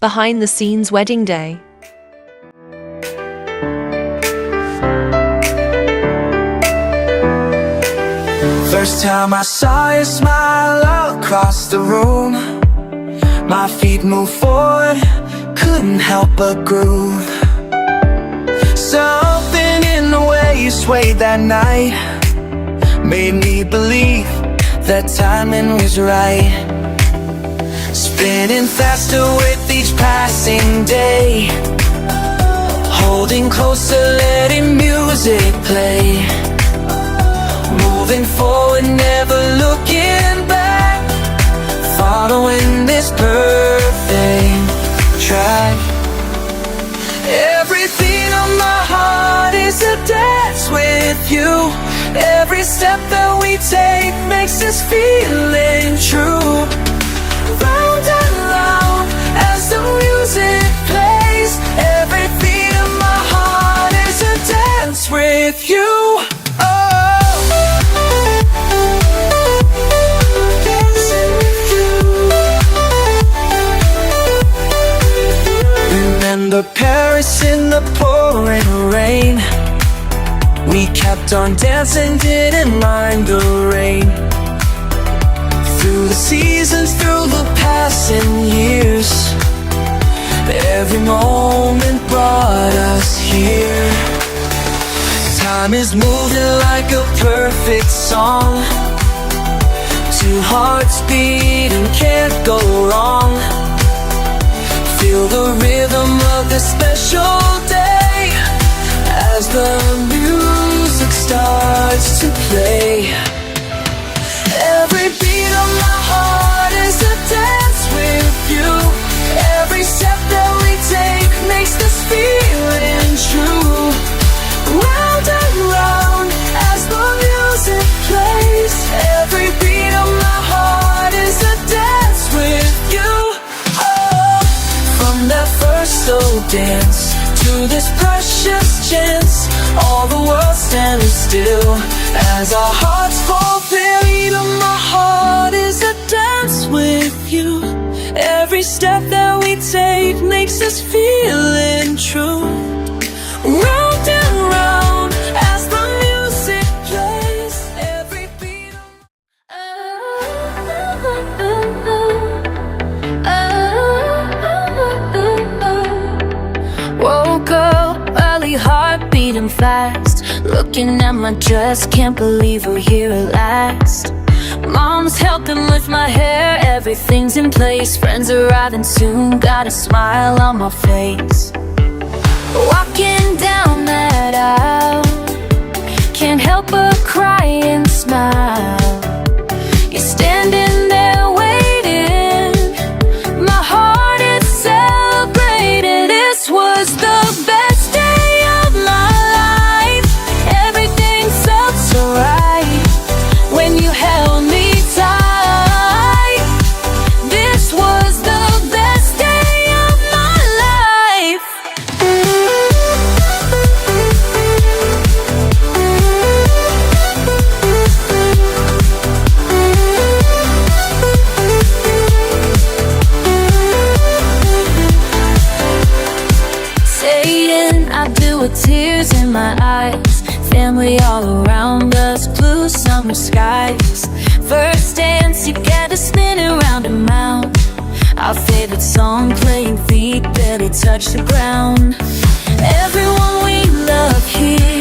Behind the scenes wedding day. First time I saw you smile across the room, my feet moved forward, couldn't help but groove. Something in the way you swayed that night made me believe that timing was right. Spinning faster with each passing day, holding closer, letting music play. Moving forward, never looking back, following this perfect track. Every beat of my heart is a dance with you. Every step that we take makes this feeling true. Round and round as the music plays, every beat of my heart is a dance with you. Remember Paris in the pouring rain, we kept on dancing, didn't mind the rain. Through the seasons, through the passing years, every moment brought us here. Time is moving like a perfect song, two hearts beating, can't go wrong. Feel the rhythm of this special day as the music starts to play. Every beat of my heart is a dance with you. Every step that we take makes this feeling true. Round and round as the music plays, every beat of my heart is a dance with you. From that first slow dance to this precious chance, all the world stands still as our hearts fulfill. Beat of my heart is a dance with you. Every step that we take makes us feeling true. Round and round as the music plays, every beat of Woke up early, heart beating fast, looking at my dress, can't believe we're here at last. Mom's helping lift my hair, everything's in place. Friends arriving soon, got a smile on my face. Walking down that aisle, can't help but cry and smile. You're standing there waiting, my heart is celebrating. This was the best day of my life. Everything felt so right when you held me tight. This was the best day of my life. Saying I do with tears in my eyes, family all around us, blue summer skies. First dance together, spinning round and round, our favorite song playing, feet barely touch the ground. Everyone we love here